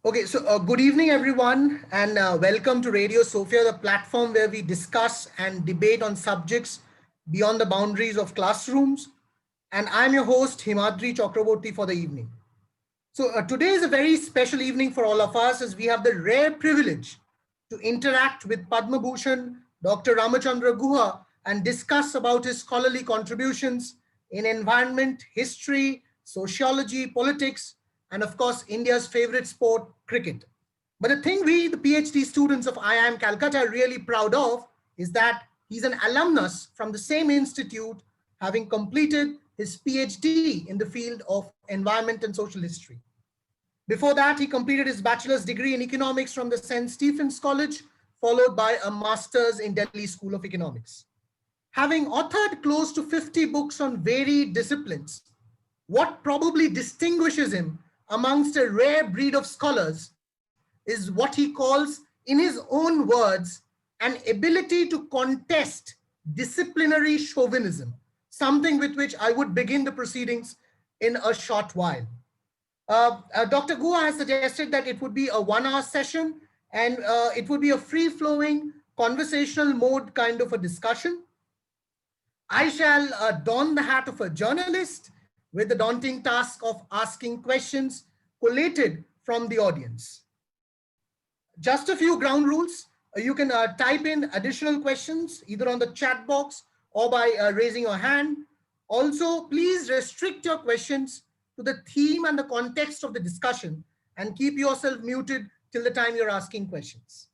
Okay, so good evening, everyone, and welcome to Radio Sophia, the platform where we discuss and debate on subjects beyond the boundaries of classrooms. And I'm your host, Himadri Chakraborty, for the evening. So, today is a very special evening for all of us as we have the rare privilege to interact with Padma Bhushan, Dr. Ramachandra Guha, and discuss about his scholarly contributions in environment, history, sociology, politics, and of course, India's favorite sport, cricket. But the thing we, the PhD students of IIM Calcutta, are really proud of is that he's an alumnus from the same institute, having completed his PhD in the field of environment and social history. Before that, he completed his bachelor's degree in economics from the St. Stephen's College, followed by a master's in Delhi School of Economics. Having authored close to 50 books on varied disciplines, what probably distinguishes him amongst a rare breed of scholars is what he calls, in his own words, an ability to contest disciplinary chauvinism, something with which I would begin the proceedings in a short while. Dr. Guha has suggested that it would be a 1 hour session and it would be a free flowing conversational mode kind of a discussion. I shall don the hat of a journalist with the daunting task of asking questions collated from the audience. Just a few ground rules. You can type in additional questions either on the chat box or by raising your hand. Also, please restrict your questions to the theme and the context of the discussion and keep yourself muted till the time you're asking questions.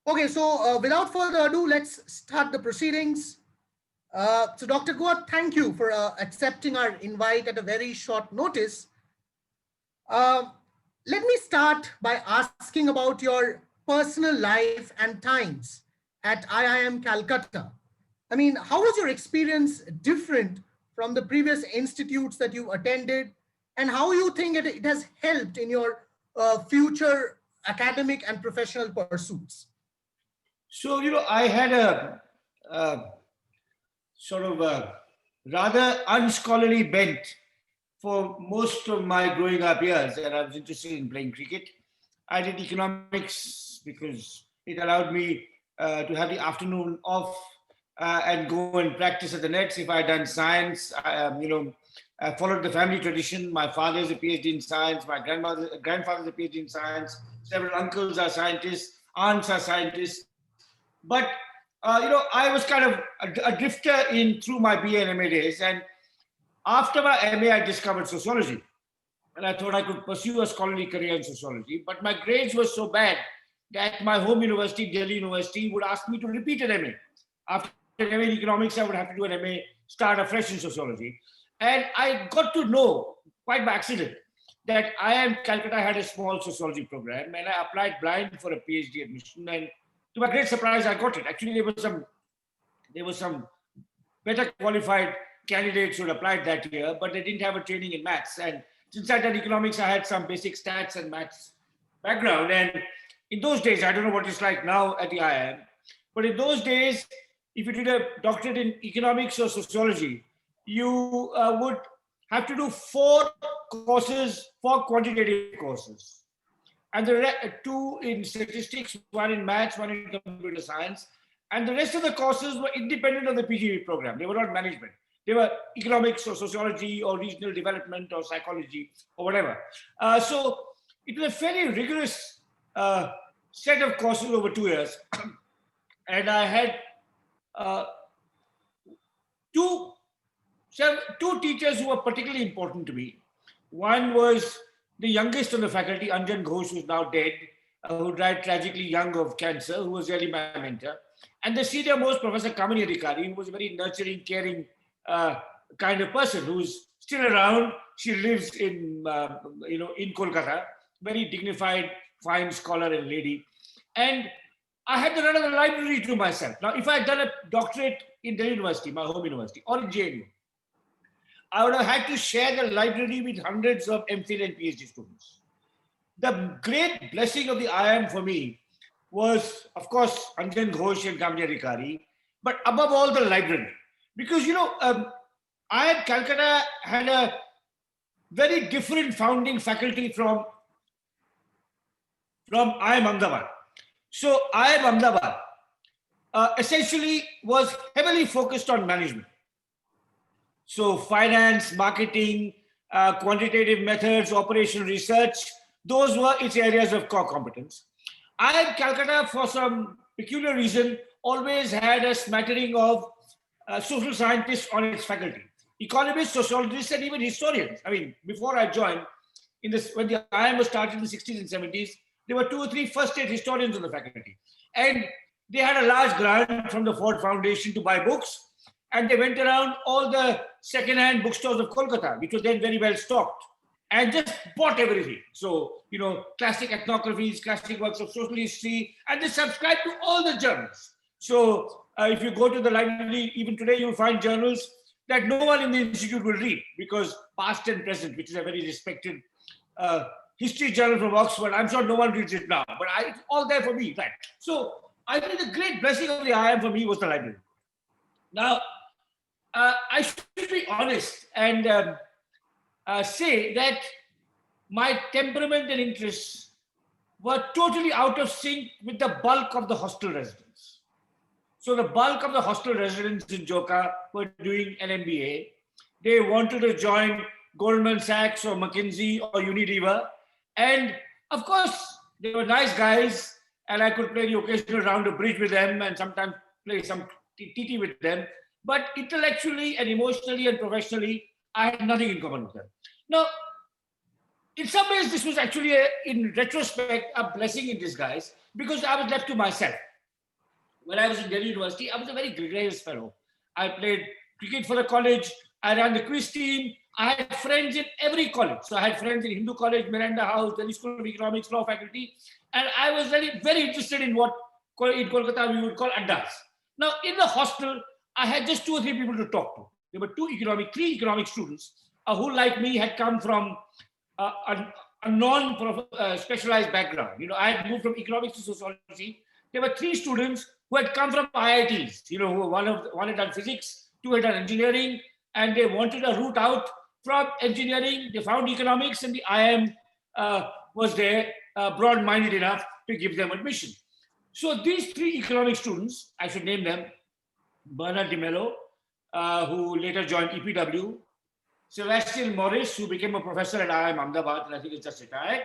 Okay, so without further ado, let's start the proceedings. So Dr. Guha, thank you for accepting our invite at a very short notice. Let me start by asking about your personal life and times at IIM Calcutta. I mean, how was your experience different from the previous institutes that you attended, and how you think it has helped in your future academic and professional pursuits? So, I had a sort of a rather unscholarly bent for most of my growing up years, and I was interested in playing cricket. I did economics because it allowed me to have the afternoon off and go and practice at the nets. If I had done science, I followed the family tradition. My father is a PhD in science. My grandfather is a PhD in science. Several uncles are scientists. Aunts are scientists. But I was kind of a drifter in through my BA and MA days. And after my MA, I discovered sociology. And I thought I could pursue a scholarly career in sociology. But my grades were so bad that my home university, Delhi University, would ask me to repeat an MA. After MA in economics, I would have to do an MA, start afresh in sociology. And I got to know, quite by accident, that IIM Calcutta had a small sociology program. And I applied blind for a PhD admission. And to my great surprise, I got it. Actually, there was some better qualified candidates who had applied that year, but they didn't have a training in maths. And since I did economics, I had some basic stats and maths background. And in those days, I don't know what it's like now at the IIM, but in those days, if you did a doctorate in economics or sociology, you would have to do 4 courses, 4 quantitative courses. And the 2 in statistics, 1 in maths, 1 in computer science. And the rest of the courses were independent of the PGD program. They were not management. They were economics or sociology or regional development or psychology or whatever. So it was a fairly rigorous set of courses over 2 years. And I had two teachers who were particularly important to me. One was the youngest on the faculty, Anjan Ghosh, who's now dead, who died tragically young of cancer, who was really my mentor. And the senior most, Professor Kamini Adhikari, who was a very nurturing, caring kind of person who's still around. She lives in Kolkata, very dignified, fine scholar and lady. And I had the run of the library to myself. Now, if I had done a doctorate in Delhi University, my home university, or in JNU, I would have had to share the library with hundreds of MPhil and PhD students. The great blessing of the IIM for me was, of course, Anjan Ghosh and Kamini Adhikari, but above all, the library. Because, IIM Calcutta had a very different founding faculty from from IIM Ahmedabad. So IIM Ahmedabad essentially was heavily focused on management. So finance, marketing, quantitative methods, operational research, those were its areas of core competence. IIM Calcutta, for some peculiar reason, always had a smattering of social scientists on its faculty. Economists, sociologists, and even historians. I mean, before I joined, when the IIM was started in the 60s and 70s, there were 2 or 3 first-rate historians on the faculty. And they had a large grant from the Ford Foundation to buy books. And they went around all the second-hand bookstores of Kolkata, which were then very well stocked, and just bought everything. So, classic ethnographies, classic works of social history, and they subscribed to all the journals. So if you go to the library, even today, you'll find journals that no one in the institute will read, because Past and Present, which is a very respected history journal from Oxford, I'm sure no one reads it now, but it's all there for me. Right? So I think the great blessing of the IIM for me was the library. Now, I should be honest and say that my temperament and interests were totally out of sync with the bulk of the hostel residents. So the bulk of the hostel residents in Joka were doing an MBA. They wanted to join Goldman Sachs or McKinsey or Unilever. And of course, they were nice guys, and I could play the occasional round of bridge with them and sometimes play some TT with them. But intellectually and emotionally and professionally, I had nothing in common with them. Now, in some ways, this was actually, in retrospect, a blessing in disguise, because I was left to myself. When I was in Delhi University, I was a very gregarious fellow. I played cricket for the college. I ran the quiz team. I had friends in every college. So I had friends in Hindu College, Miranda House, Delhi School of Economics, Law Faculty. And I was very, very interested in what in Kolkata we would call addas. Now, in the hostel, I had just 2 or 3 people to talk to. There were 3 economic students who, like me, had come from a non-specialized background. I had moved from economics to sociology. There were 3 students who had come from IITs. One had done physics, 2 had done engineering, and they wanted a route out from engineering. They found economics, and the IIM was there, broad-minded enough to give them admission. So these 3 economic students, I should name them: Bernard de Mello, who later joined EPW; Sebastian Morris, who became a professor at IIM Ahmedabad, and I think he's just retired;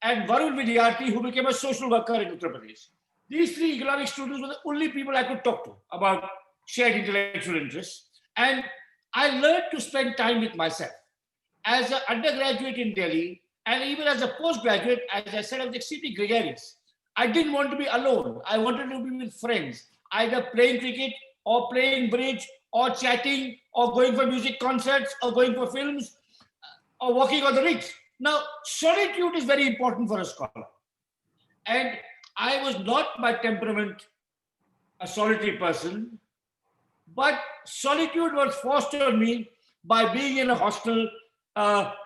and Varun Vidyarthi, who became a social worker in Uttar Pradesh. These 3 economic students were the only people I could talk to about shared intellectual interests. And I learned to spend time with myself. As an undergraduate in Delhi, and even as a postgraduate, as I said, I was extremely gregarious. I didn't want to be alone. I wanted to be with friends, either playing cricket or playing bridge or chatting or going for music concerts or going for films or walking on the rigs. Now, solitude is very important for a scholar. And I was not by temperament a solitary person, but solitude was forced on me by being in a hostel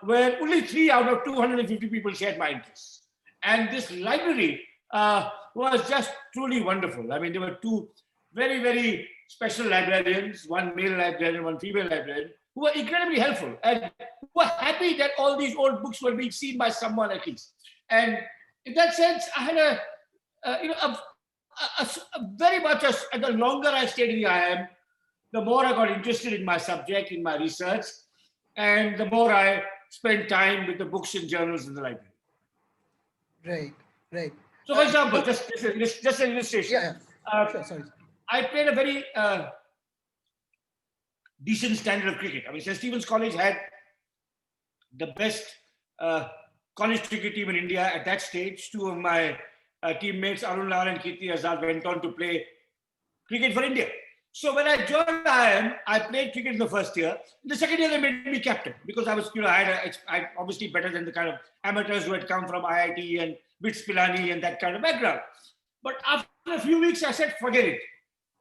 where only 3 out of 250 people shared my interests. And this library was just truly wonderful. I mean, there were 2 very, very special librarians, one male librarian, one female librarian, who were incredibly helpful and who were happy that all these old books were being seen by someone at least. And in that sense, I had very much the longer I stayed in the IIM, the more I got interested in my subject, in my research, and the more I spent time with the books and journals in the library. Right. So, for example, just an illustration. Yeah. Sure, sorry. I played a very decent standard of cricket. I mean, St. Stephen's College had the best college cricket team in India at that stage. 2 of my teammates, Arun Lal and Kirti Azad, went on to play cricket for India. So when I joined IIM, I played cricket in the first year. In the second year, they made me captain because I was, I obviously better than the kind of amateurs who had come from IIT and BITS Pilani and that kind of background. But after a few weeks, I said, forget it.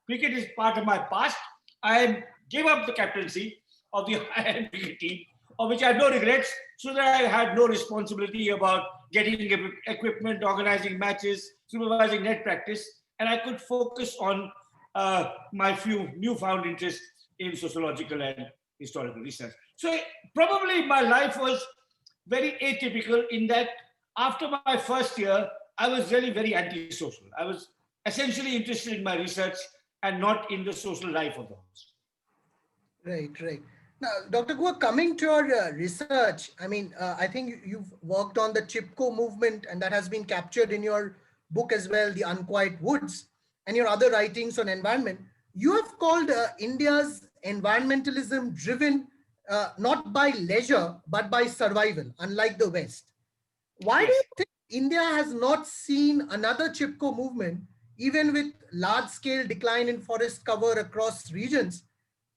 Cricket is part of my past. I gave up the captaincy of the IIM cricket team, of which I have no regrets, so that I had no responsibility about getting equipment, organizing matches, supervising net practice, and I could focus on my few newfound interests in sociological and historical research. So probably my life was very atypical in that after my first year, I was really very antisocial. I was essentially interested in my research and not in the social life of the house. Right, right. Now, Dr. Gua, coming to your research, I mean, I think you've worked on the Chipko movement, and that has been captured in your book as well, The Unquiet Woods, and your other writings on environment. You have called India's environmentalism driven not by leisure, but by survival, unlike the West. Why do Yes. you think India has not seen another Chipko movement, even with large scale decline in forest cover across regions?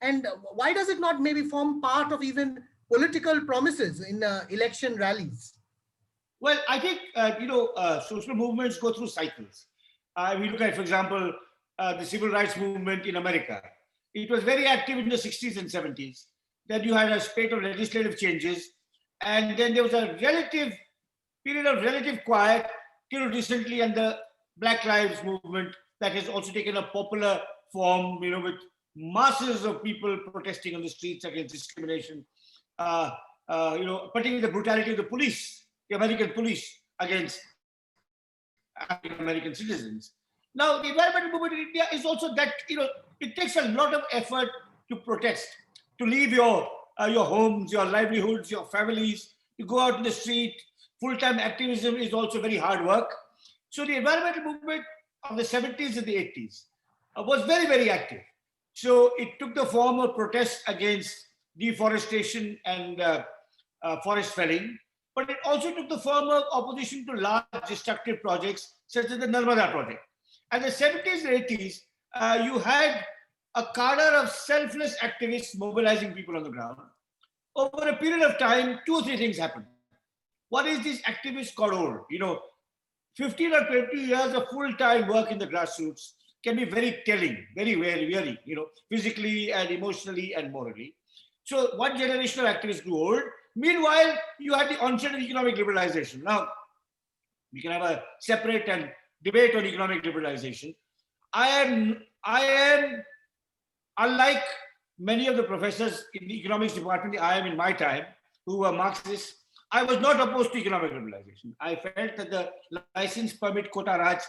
And why does it not maybe form part of even political promises in election rallies? Well, I think, social movements go through cycles. We look at, for example, the civil rights movement in America. It was very active in the 60s and 70s. Then you had a spate of legislative changes. And then there was a relative period of relative quiet till recently, and the Black Lives movement that has also taken a popular form, with masses of people protesting on the streets against discrimination, uh, particularly the brutality of the police, the American police against African American citizens. Now, the environmental movement in India is also that, it takes a lot of effort to protest, to leave your homes, your livelihoods, your families, to go out in the street. Full-time activism is also very hard work. So the environmental movement of the 70s and the 80s was very, very active. So it took the form of protest against deforestation and forest felling, but it also took the form of opposition to large destructive projects such as the Narmada project. And the 70s and 80s, you had a cadre of selfless activists mobilizing people on the ground. Over a period of time, two or three things happened. What is these activists got old? 15 or 20 years of full-time work in the grassroots can be very telling, very, very, very, physically and emotionally and morally. So one generation of activists grew old. Meanwhile, you had the onset of economic liberalization. Now, we can have a separate and debate on economic liberalization. I am unlike many of the professors in the economics department I am in my time, who were Marxists. I was not opposed to economic liberalization. I felt that the license permit quota raj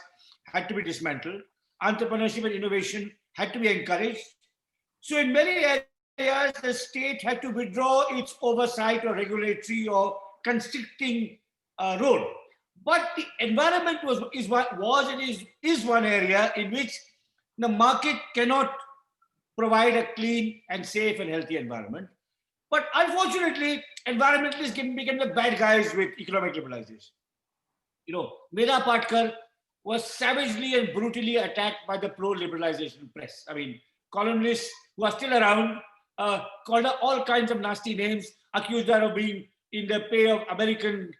had to be dismantled. Entrepreneurship and innovation had to be encouraged. So in many areas, the state had to withdraw its oversight or regulatory or constricting role. But the environment is one area in which the market cannot provide a clean and safe and healthy environment. But unfortunately, environmentalists became the bad guys with economic liberalization. Meda Patkar was savagely and brutally attacked by the pro-liberalization press. I mean, columnists who are still around called her all kinds of nasty names, accused her of being in the pay of American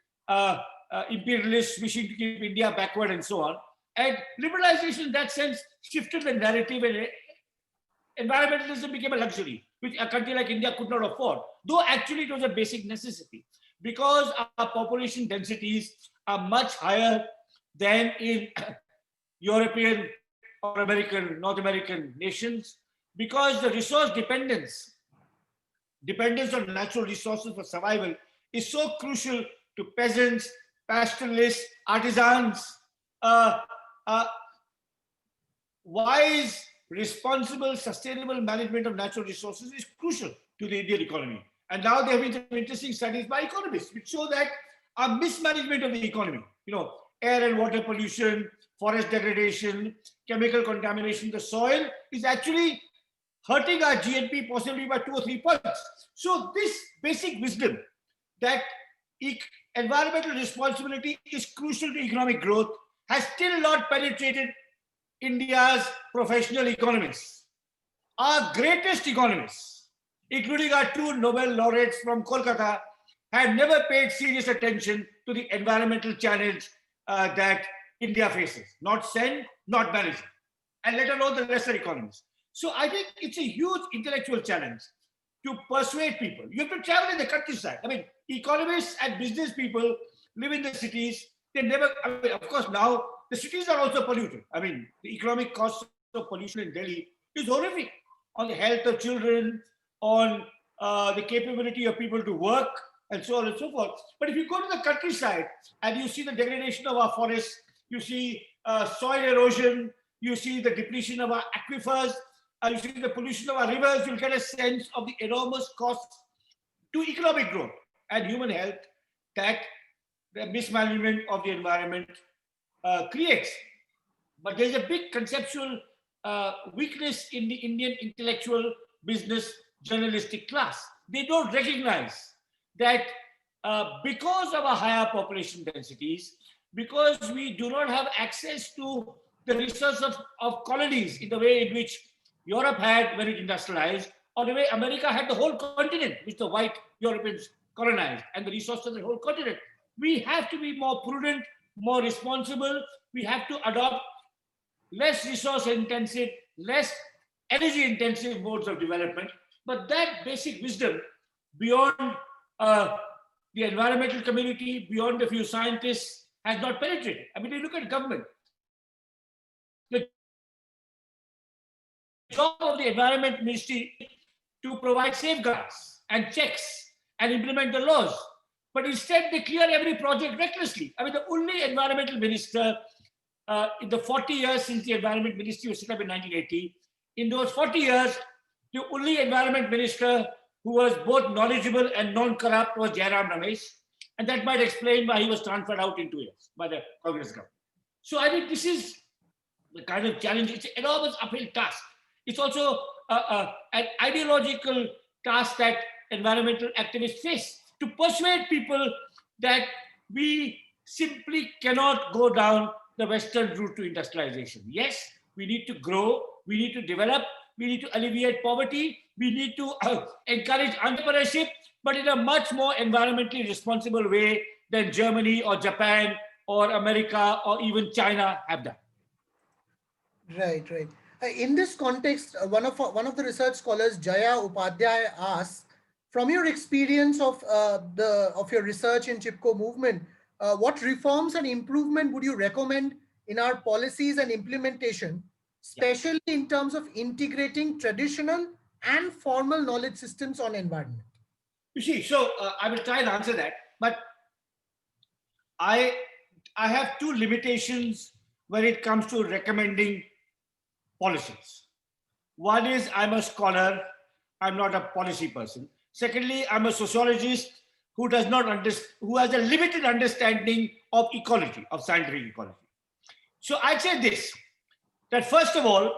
imperialists wishing to keep India backward and so on. And liberalization in that sense shifted the narrative, and environmentalism became a luxury, which a country like India could not afford, though actually it was a basic necessity, because our population densities are much higher than in European or North American nations, because the resource dependence on natural resources for survival is so crucial to peasants, pastoralists, artisans. Wise, responsible, sustainable management of natural resources is crucial to the Indian economy. And now there have been some interesting studies by economists which show that our mismanagement of the economy, air and water pollution, forest degradation, chemical contamination, the soil is actually hurting our GNP possibly by 2 or 3 points. So this basic wisdom that environmental responsibility is crucial to economic growth has still not penetrated India's professional economists. Our greatest economists, including our 2 Nobel laureates from Kolkata, have never paid serious attention to the environmental challenge that India faces. Not Sen, not managing, and let alone the lesser economies. So I think it's a huge intellectual challenge to persuade people. You have to travel in the countryside. I mean, economists and business people live in the cities. They never, of course, now the cities are also polluted. I mean, the economic cost of pollution in Delhi is horrific on the health of children, on the capability of people to work, and so on and so forth. But if you go to the countryside and you see the degradation of our forests, you see soil erosion, you see the depletion of our aquifers, you see the pollution of our rivers, you'll get a sense of the enormous costs to economic growth and human health that the mismanagement of the environment creates. But there's a big conceptual weakness in the Indian intellectual business journalistic class. They don't recognize that because of our higher population densities, because we do not have access to the resources of colonies in the way in which Europe had when it industrialized, or the way America had the whole continent, which the white Europeans colonized, and the resources of the whole continent. We have to be more prudent, more responsible. We have to adopt less resource intensive, less energy intensive modes of development. But that basic wisdom beyond the environmental community, beyond a few scientists, has not penetrated. I mean, you look at government. The job of the Environment Ministry to provide safeguards and checks and implement the laws. But instead, they clear every project recklessly. I mean, the only environmental minister in the 40 years since the Environment Ministry was set up in 1980, in those 40 years, the only environment minister who was both knowledgeable and non-corrupt was Jairam Ramesh. And that might explain why he was transferred out in 2 years by the Congress government. So I think this is the kind of challenge. It's an enormous uphill task. It's also an ideological task that environmental activists face, to persuade people that we simply cannot go down the Western route to industrialization. Yes, we need to grow, we need to develop, we need to alleviate poverty, we need to encourage entrepreneurship, but in a much more environmentally responsible way than Germany or Japan or America or even China have done. Right, right. In this context, one of the research scholars, Jaya Upadhyay, asks, from your experience of your research in Chipko movement, what reforms and improvement would you recommend in our policies and implementation, especially in terms of integrating traditional and formal knowledge systems on environment? You see, so I will try and answer that, but I have two limitations when it comes to recommending policies. One is I'm a scholar, I'm not a policy person. Secondly, I'm a sociologist who has a limited understanding of ecology, of scientific ecology. So I'd say this, that first of all,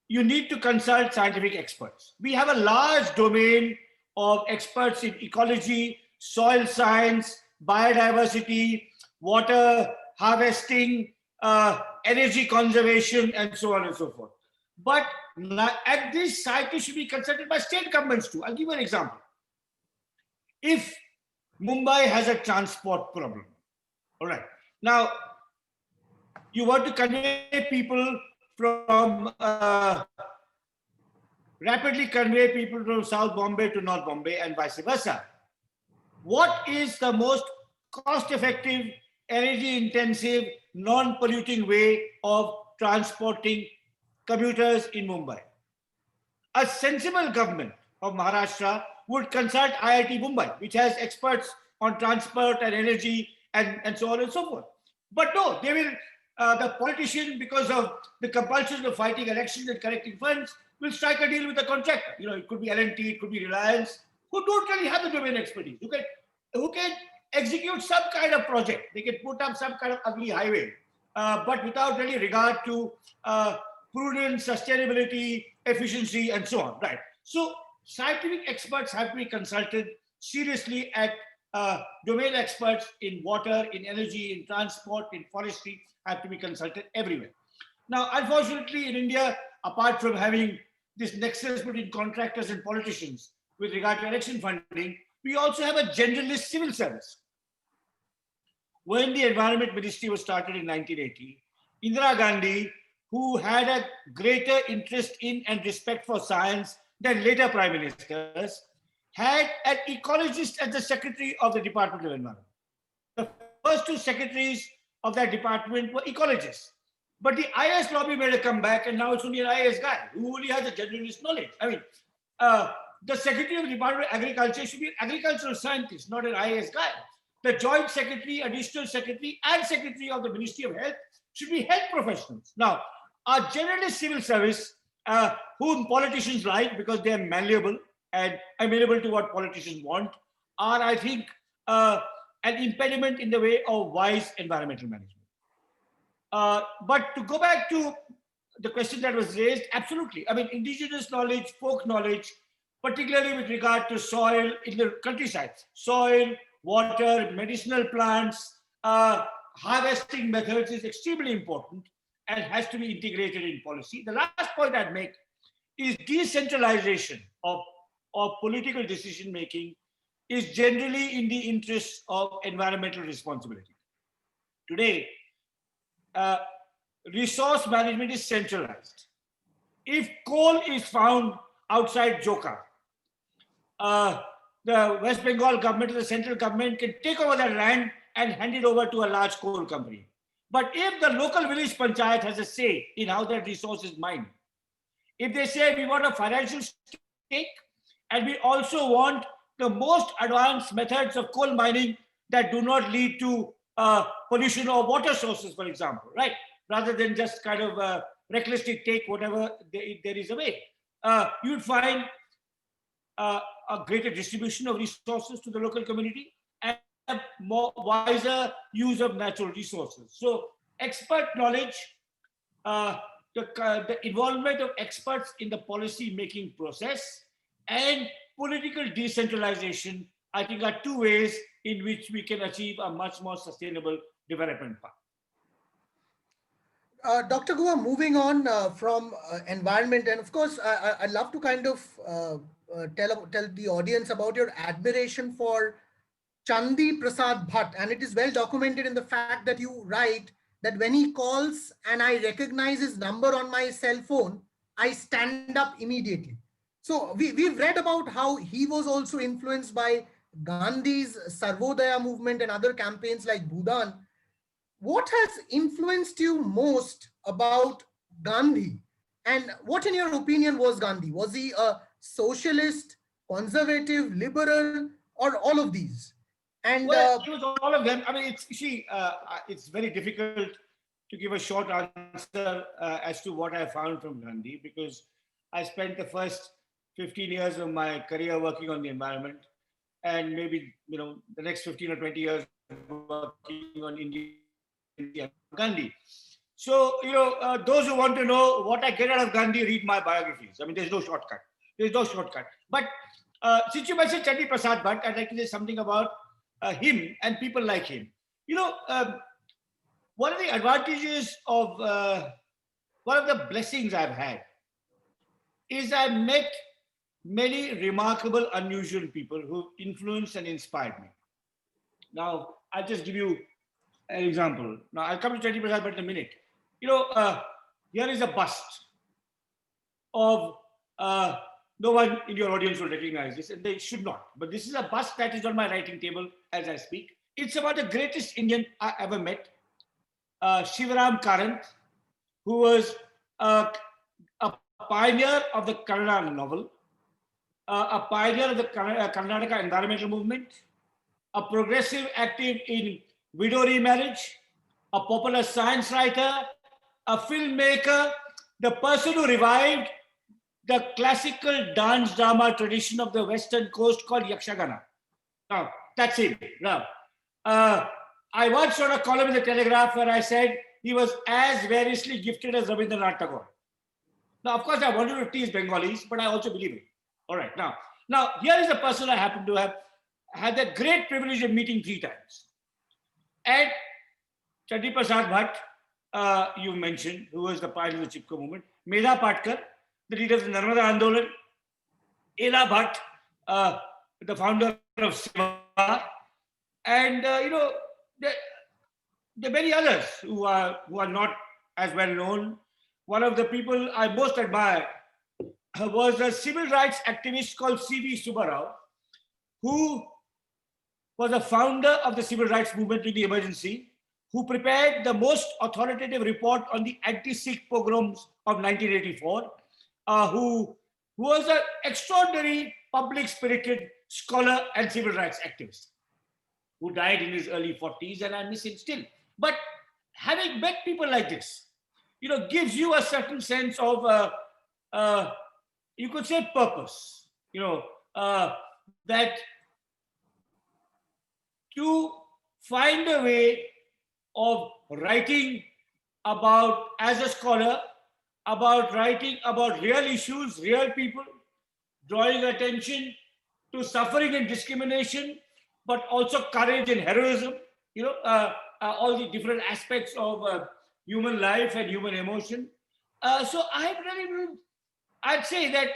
you need to consult scientific experts. We have a large domain of experts in ecology, soil science, biodiversity, water harvesting, energy conservation, and so on and so forth. But at this scientists should be consulted by state governments too. I'll give you an example. If Mumbai has a transport problem, all right. Now, you want to convey people from, rapidly convey people from South Bombay to North Bombay and vice versa. What is the most cost-effective, energy-intensive, non-polluting way of transporting commuters in Mumbai? A sensible government of Maharashtra would consult IIT Mumbai, which has experts on transport and energy and so on and so forth. But no, they will, the politician, because of the compulsion of fighting elections and collecting funds, will strike a deal with the contractor. You know, it could be L&T, it could be Reliance, who don't really have the domain expertise, who can execute some kind of project. They can put up some kind of ugly highway, but without any regard to prudence, sustainability, efficiency, and so on, right? So scientific experts have to be consulted seriously at domain experts in water, in energy, in transport, in forestry have to be consulted everywhere. Now, unfortunately, in India, apart from having this nexus between contractors and politicians with regard to election funding, we also have a generalist civil service. When the Environment Ministry was started in 1980, Indira Gandhi, who had a greater interest in and respect for science than later prime ministers, had an ecologist as the secretary of the Department of Environment. The first two secretaries of that department were ecologists. But the IAS lobby made a comeback, and now it's only an IAS guy who only has a generalist knowledge. I mean, the secretary of the Department of Agriculture should be an agricultural scientist, not an IAS guy. The joint secretary, additional secretary, and secretary of the Ministry of Health should be health professionals. Now, our generalist civil service, whom politicians like because they are malleable and amenable to what politicians want, are, I think, an impediment in the way of wise environmental management. But to go back to the question that was raised, absolutely. I mean, indigenous knowledge, folk knowledge, particularly with regard to soil in the countryside, soil, water, medicinal plants, harvesting methods is extremely important and has to be integrated in policy. The last point I'd make is decentralization of political decision making is generally in the interest of environmental responsibility. Today, resource management is centralized. If coal is found outside Joka, the West Bengal government or the central government can take over that land and hand it over to a large coal company. But if the local village panchayat has a say in how that resource is mined, if they say we want a financial stake and we also want the most advanced methods of coal mining that do not lead to pollution of water sources, for example, right? Rather than just kind of recklessly take whatever there is away, you'd find a greater distribution of resources to the local community and a more wiser use of natural resources. So expert knowledge, the involvement of experts in the policy making process and political decentralization, I think, are two ways in which we can achieve a much more sustainable development path. Dr. Guha, moving on from environment, and of course, I'd love to kind of tell the audience about your admiration for Chandi Prasad Bhatt, and it is well documented in the fact that you write that when he calls and I recognize his number on my cell phone, I stand up immediately. So we've read about how he was also influenced by Gandhi's Sarvodaya movement and other campaigns like Bhudan. What has influenced you most about Gandhi? And what, in your opinion, was Gandhi? Was he a socialist, conservative, liberal, or all of these? And well, it was all of them. I mean, it's very difficult to give a short answer as to what I found from Gandhi, because I spent the first 15 years of my career working on the environment, and maybe the next 15 or 20 years working on India and Gandhi. So those who want to know what I get out of Gandhi, read my biographies. I mean, there's no shortcut. There's no shortcut. But since you mentioned Chandi Prasad Bhatt, I'd like to say something about him and people like him. One of the advantages of one of the blessings I've had is I've met many remarkable, unusual people who influenced and inspired me. Now, I'll just give you an example. Now, I'll come to Chandi Prasad Bhatt in a minute. Here is a bust of no one in your audience will recognize this, and they should not. But this is a bust that is on my writing table as I speak. It's about the greatest Indian I ever met, Shivaram Karant, who was a pioneer of the Kannada novel, a pioneer of the Karnataka environmental movement, a progressive active in widow remarriage, a popular science writer, a filmmaker, the person who revived the classical dance drama tradition of the western coast called Yakshagana. Now, that's it. Now, I once wrote a column in the Telegraph where I said he was as variously gifted as Rabindranath Tagore. Now, of course, I wanted to tease Bengalis, but I also believe it. All right. Now here is a person I happen to have had the great privilege of meeting 3 times. And Chandi Prasad Bhatt, you mentioned, who was the pioneer of the Chipko movement, Medha Patkar, the leader of the Narmada Andolan, Ela Bhatt, the founder of Seva, and there are many others who are not as well known. One of the people I most admire was a civil rights activist called C.V. Subbarao, who was a founder of the civil rights movement in the emergency, who prepared the most authoritative report on the anti-Sikh pogroms of 1984, who was an extraordinary public-spirited scholar and civil rights activist, who died in his early 40s, and I miss him still. But having met people like this, gives you a certain sense of, you could say, purpose. That to find a way of writing about, as a scholar, about writing about real issues, real people, drawing attention to suffering and discrimination, but also courage and heroism, all the different aspects of human life and human emotion. So I'd say that,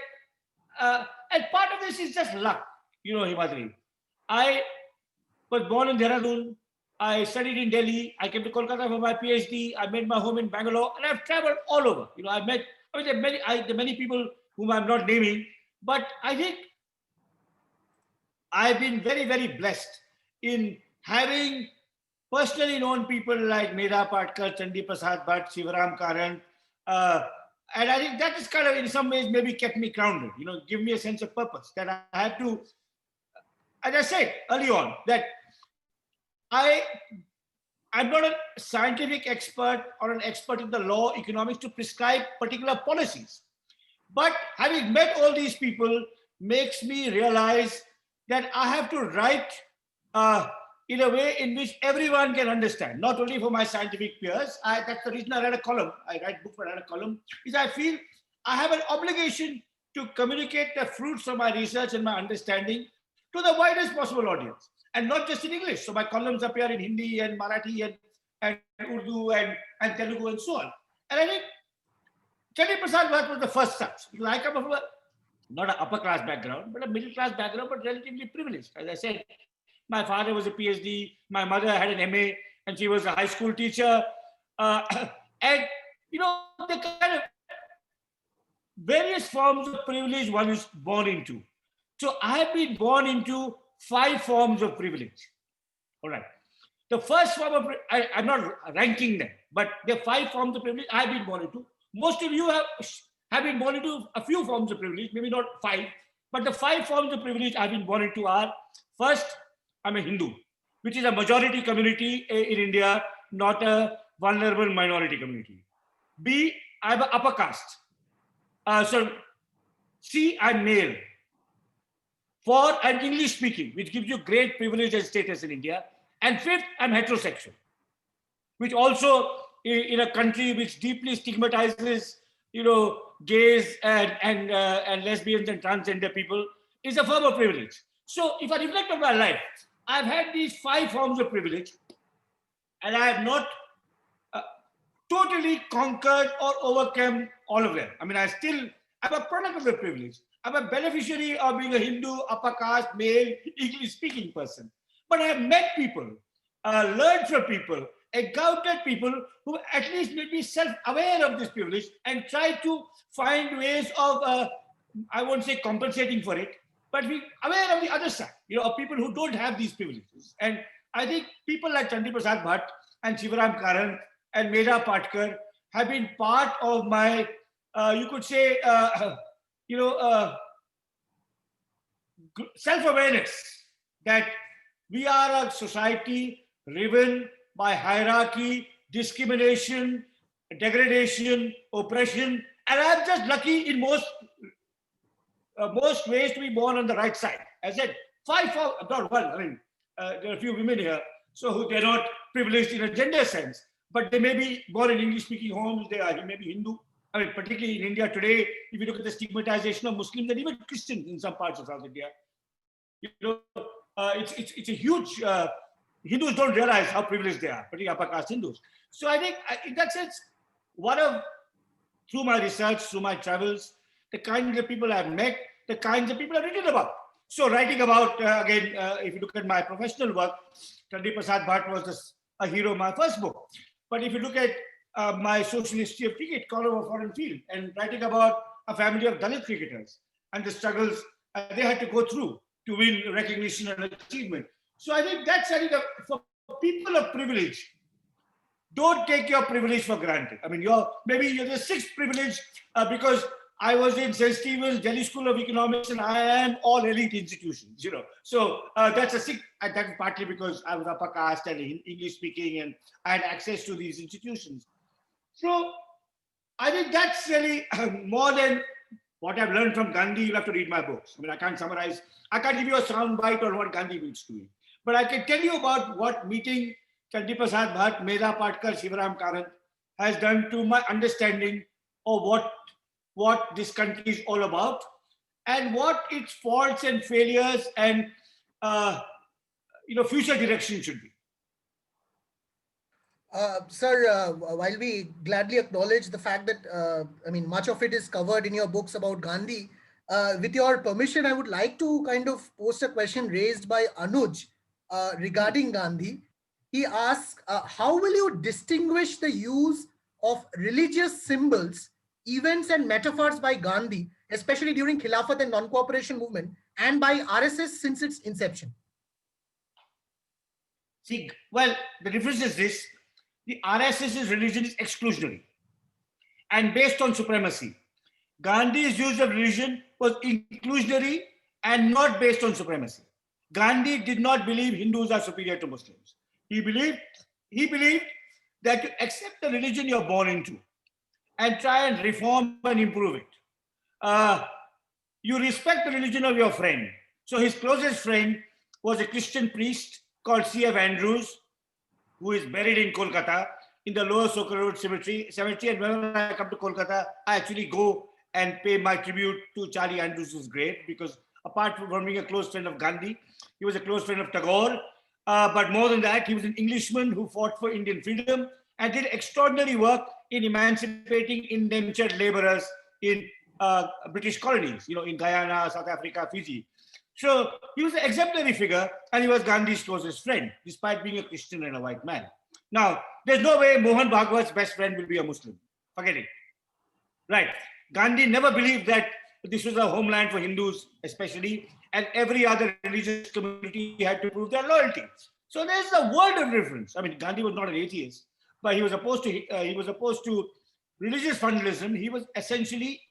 and part of this is just luck, Himadri. I was born in Dehradun. I studied in Delhi. I came to Kolkata for my PhD. I made my home in Bangalore, and I've traveled all over. I've met. There are many people whom I'm not naming, but I think I've been very, very blessed in having personally known people like Medha Patkar, Chandi Prasad Bhatt, Sivaram Karan, and I think that has kind of, in some ways, maybe kept me grounded. Give me a sense of purpose that I have to. As I said early on, that I'm not a scientific expert or an expert in the law, economics to prescribe particular policies. But having met all these people makes me realize that I have to write in a way in which everyone can understand, not only for my scientific peers. That's the reason I write a column. I write books, but I write a column, is I feel I have an obligation to communicate the fruits of my research and my understanding to the widest possible audience, and not just in English. So my columns appear in Hindi and Marathi and Urdu and Telugu and so on. And I think Chandi Prasad Bhatt was the first such. I come from not an upper class background, but a middle class background, but relatively privileged. As I said, my father was a PhD, my mother had an MA, and she was a high school teacher. And, the kind of various forms of privilege one is born into. So I have been born into 5 forms of privilege. All right. The first form of, I'm not ranking them, but there are 5 forms of privilege I've been born into. Most of you have been born into a few forms of privilege, maybe not 5, but the 5 forms of privilege I've been born into are: first, I'm a Hindu, which is a majority community in India, not a vulnerable minority community. B, I'm an upper caste. C, I'm male. 4, I'm English speaking, which gives you great privilege and status in India. And 5th, I'm heterosexual, which also, in a country which deeply stigmatizes, gays and lesbians and transgender people, is a form of privilege. So if I reflect on my life, I've had these 5 forms of privilege, and I have not totally conquered or overcome all of them. I mean, I'm a product of the privilege. I'm a beneficiary of being a Hindu, upper caste, male, English-speaking person. But I have met people, learned from people, encountered people who at least made me self-aware of this privilege and try to find ways of, I won't say compensating for it, but be aware of the other side, of people who don't have these privileges. And I think people like Chandi Prasad Bhatt and Sivaram Karan and Medha Patkar have been part of my, you could say, self-awareness that we are a society riven by hierarchy, discrimination, degradation, oppression, and I'm just lucky in most ways to be born on the right side. As I said, 5 forms, not one. I mean, there are a few women here, so they're not privileged in a gender sense, but they may be born in English-speaking homes. They may be Hindu. I mean, particularly in India today, if you look at the stigmatization of Muslims and even Christians in some parts of South India, it's a huge. Hindus don't realize how privileged they are, particularly upper caste Hindus. So I think, in that sense, through my research, through my travels, the kinds of people I've met, the kinds of people I've written about. So writing about, again, if you look at my professional work, Chandi Prasad Bhatt was a hero of my first book. But if you look at my social history of cricket, Call of a Foreign Field, and writing about a family of Dalit cricketers and the struggles they had to go through to win recognition and achievement. So I think that's, for people of privilege, don't take your privilege for granted. I mean, maybe you're the 6th privilege because I was in St. Stephen's, Delhi School of Economics, and I am all elite institutions, you know. So that's a sick, and that's partly because I was upper caste and English speaking, and I had access to these institutions. So I think that's really more than what I've learned from Gandhi. You'll have to read my books. I mean, I can't summarize, I can't give you a sound bite on what Gandhi means to me. But I can tell you about what meeting Chandi Prasad Bhatt, Medha Patkar, Shivaram Karanth has done to my understanding of what this country is all about and what its faults and failures and future direction should be. Sir, while we gladly acknowledge the fact that, I mean, much of it is covered in your books about Gandhi, with your permission, I would like to kind of post a question raised by Anuj regarding Gandhi. He asks, how will you distinguish the use of religious symbols, events and metaphors by Gandhi, especially during Khilafat and non-cooperation movement, and by RSS since its inception? See, well, the difference is this. The RSS's religion is exclusionary and based on supremacy. Gandhi's use of religion was inclusionary and not based on supremacy. Gandhi did not believe Hindus are superior to Muslims. He believed that you accept the religion you're born into and try and reform and improve it. You respect the religion of your friend. So his closest friend was a Christian priest called C.F. Andrews, who is buried in Kolkata in the Lower Soka Road cemetery. And whenever I come to Kolkata, I actually go and pay my tribute to Charlie Andrews' grave, because apart from being a close friend of Gandhi, he was a close friend of Tagore. But more than that, he was an Englishman who fought for Indian freedom and did extraordinary work in emancipating indentured laborers in British colonies, in Guyana, South Africa, Fiji. So he was an exemplary figure, and he was Gandhi's closest friend, despite being a Christian and a white man. Now, there's no way Mohan Bhagwat's best friend will be a Muslim. Forget it. Right. Gandhi never believed that this was a homeland for Hindus, especially, and every other religious community had to prove their loyalty. So there's a world of difference. I mean, Gandhi was not an atheist, but he was opposed to religious fundamentalism. He was essentially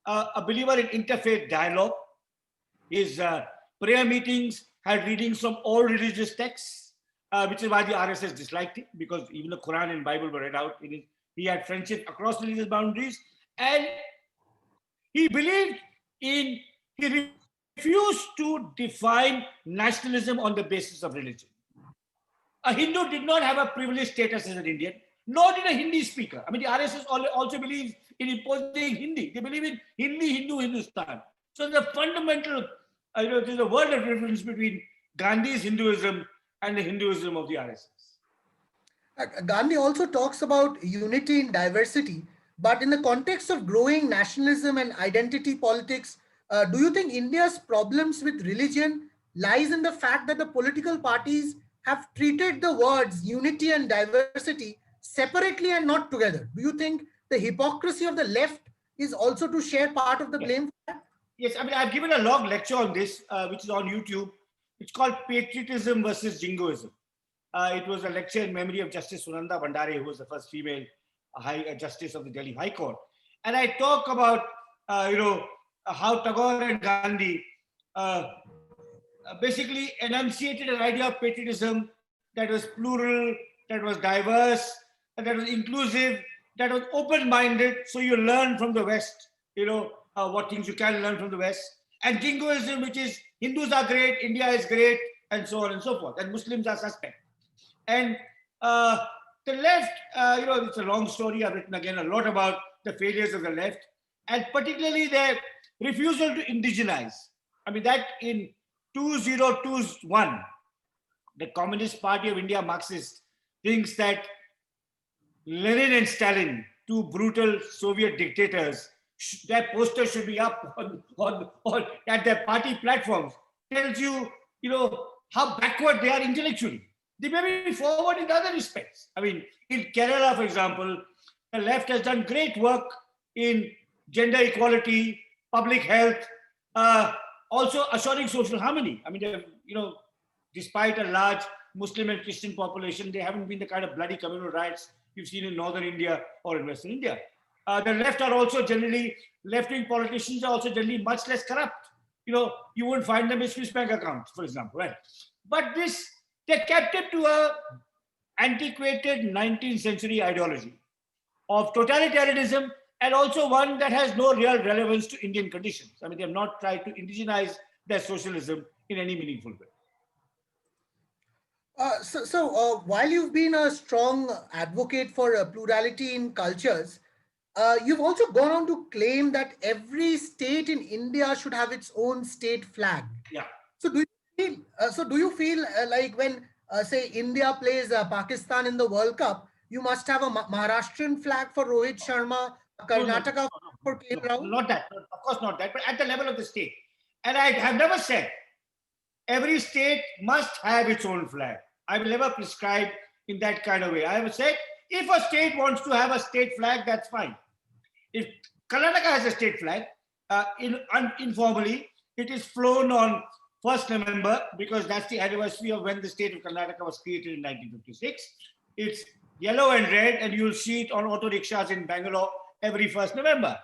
a believer in interfaith dialogue. His prayer meetings had readings from all religious texts, which is why the RSS disliked it, because even the Quran and Bible were read out. He had friendship across religious boundaries, and he refused to define nationalism on the basis of religion. A Hindu did not have a privileged status as an Indian, nor did a Hindi speaker. I mean, the RSS also believes in imposing Hindi. They believe in Hindi, Hindu, Hindustan. So the fundamental, there's a world of difference between Gandhi's Hinduism and the Hinduism of the RSS. Gandhi also talks about unity in diversity, but in the context of growing nationalism and identity politics, do you think India's problems with religion lies in the fact that the political parties have treated the words unity and diversity separately and not together? Do you think the hypocrisy of the left is also to share part of the blame for that? Yes, I mean, I've given a long lecture on this, which is on YouTube. It's called Patriotism versus Jingoism. It was a lecture in memory of Justice Sunanda Bandare, who was the first female Justice of the Delhi High Court. And I talk about, how Tagore and Gandhi basically enunciated an idea of patriotism that was plural, that was diverse, and that was inclusive, that was open-minded. So you learn from the West, what things you can learn from the West. And Jingoism, which is Hindus are great, India is great, and so on and so forth. And Muslims are suspect. And the left, it's a long story. I've written again a lot about the failures of the left, and particularly their refusal to indigenize. I mean, that in 2021, the Communist Party of India, Marxist, thinks that Lenin and Stalin, two brutal Soviet dictators, their posters should be up on at their party platforms. Tells you, how backward they are intellectually. They may be forward in other respects. I mean, in Kerala, for example, the left has done great work in gender equality, public health, also assuring social harmony. I mean, despite a large Muslim and Christian population, they haven't been the kind of bloody communal riots you've seen in northern India or in western India. The left are also generally, left-wing politicians are also generally much less corrupt. You won't find them in Swiss bank accounts, for example, right? But they're captive to a antiquated 19th century ideology of totalitarianism, and also one that has no real relevance to Indian conditions. I mean, they have not tried to indigenize their socialism in any meaningful way. While you've been a strong advocate for plurality in cultures, you've also gone on to claim that every state in India should have its own state flag. Yeah. So do you feel like when say India plays Pakistan in the World Cup, you must have a Maharashtrian flag for Rohit Sharma, a No, no, Karnataka for KL Rahul? not that. Of course, not that. But at the level of the state, and I have never said every state must have its own flag. I will never prescribe in that kind of way. I have said if a state wants to have a state flag, that's fine. If Karnataka has a state flag, informally, it is flown on 1st November because that's the anniversary of when the state of Karnataka was created in 1956. It's yellow and red, and you'll see it on auto rickshaws in Bangalore every 1st November.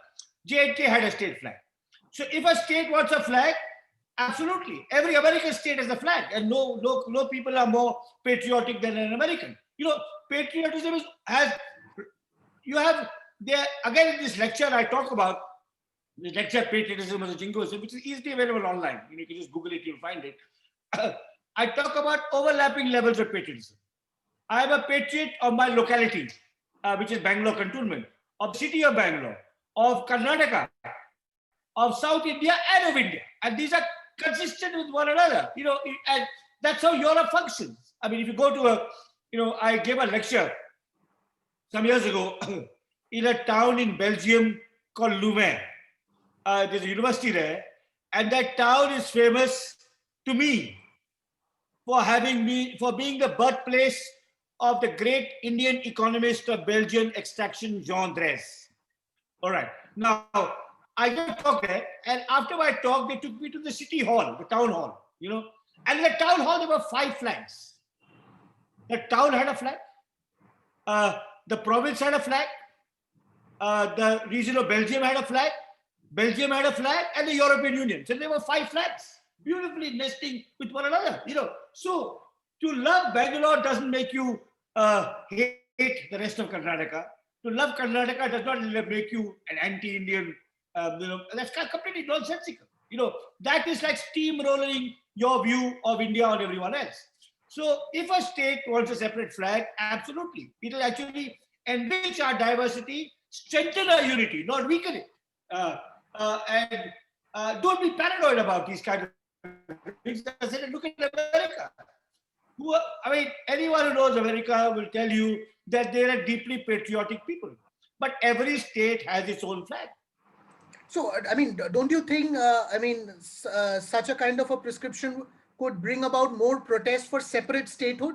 J&K had a state flag. So if a state wants a flag, absolutely. Every American state has a flag, and no people are more patriotic than an American. Patriotism there again in this lecture I talk about the lecture Patriotism as a Jingoism, which is easily available online. You can just Google it, you'll find it. I talk about overlapping levels of patriotism. I am a patriot of my locality, which is Bangalore Cantonment, of the city of Bangalore, of Karnataka, of South India, and of India. And these are consistent with one another, and that's how Europe functions. I mean, if you go to I gave a lecture some years ago in a town in Belgium called Louvain. There's a university there, and that town is famous to me for being the birthplace of the great Indian economist of Belgian extraction, Jean Drèze. All right. Now, I gave a talk there, and after my talk, they took me to the city hall, the town hall, and in the town hall, there were 5 flags. The town had a flag, the province had a flag, the region of Belgium had a flag, Belgium had a flag, and the European Union. So there were 5 flags, beautifully nesting with one another. So to love Bangalore doesn't make you hate the rest of Karnataka. To love Karnataka does not make you an anti-Indian. That's completely nonsensical. That is like steamrolling your view of India on everyone else. So if a state wants a separate flag, absolutely. It will actually enrich our diversity, strengthen our unity, not weaken it. And don't be paranoid about these kind of things. Look at America. Anyone who knows America will tell you that they are deeply patriotic people. But every state has its own flag. So, don't you think, such a kind of a prescription could bring about more protest for separate statehood?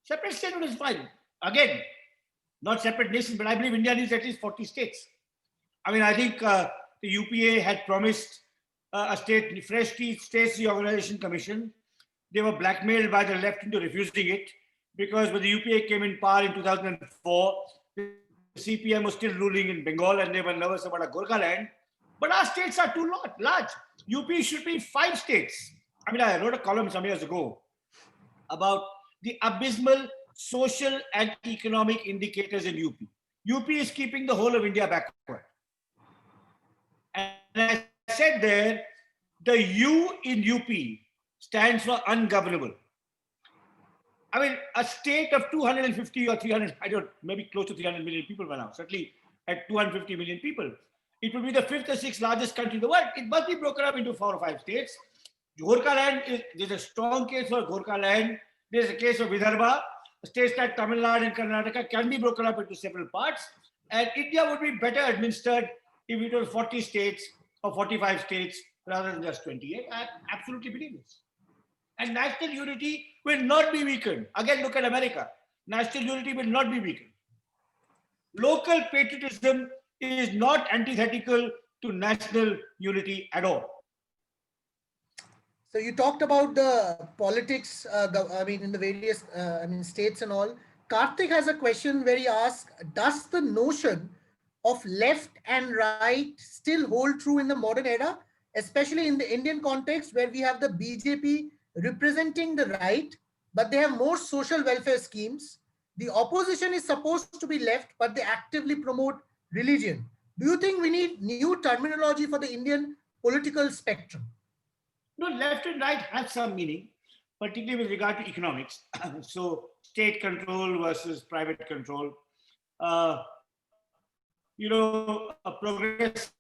Separate statehood is fine. Again, not separate nations, but I believe India needs at least 40 states. I think the UPA had promised a fresh states reorganization commission. They were blackmailed by the left into refusing it because when the UPA came in power in 2004, the CPM was still ruling in Bengal and they were nervous about a Gorkhaland. But our states are too large. UP should be 5 states. I wrote a column some years ago about the abysmal social and economic indicators in UP. UP is keeping the whole of India backward. And I said there, the U in UP stands for ungovernable. A state of 250 or 300, maybe close to 300 million people by now, certainly at 250 million people. It will be the 5th or 6th largest country in the world. It must be broken up into 4 or 5 states. Gorkhaland there's a strong case for Gorkhaland. There's a case of Vidarbha. States like Tamil Nadu and Karnataka can be broken up into several parts. And India would be better administered if it was 40 states or 45 states rather than just 28. I absolutely believe this. And national unity will not be weakened. Again, look at America. National unity will not be weakened. Local patriotism is not antithetical to national unity at all. So you talked about the politics, in the various, states and all. Karthik has a question where he asks, does the notion of left and right still hold true in the modern era, especially in the Indian context where we have the BJP representing the right, but they have more social welfare schemes. The opposition is supposed to be left, but they actively promote religion. Do you think we need new terminology for the Indian political spectrum? No, left and right have some meaning, particularly with regard to economics. So, state control versus private control. Uh, a progressive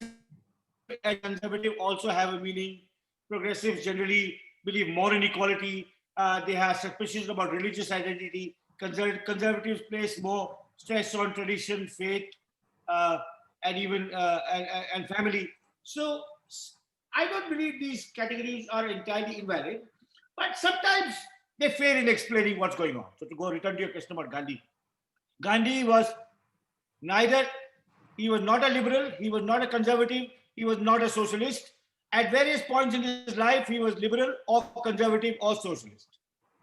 and conservative also have a meaning. Progressives generally believe more in equality. They have suspicions about religious identity. Conservatives place more stress on tradition, faith, uh, and even and family. So I don't believe these categories are entirely invalid, but sometimes they fail in explaining what's going on. So to go return to your question about Gandhi, Gandhi was neither, he was not a liberal, he was not a conservative, he was not a socialist. At various points in his life, he was liberal or conservative or socialist.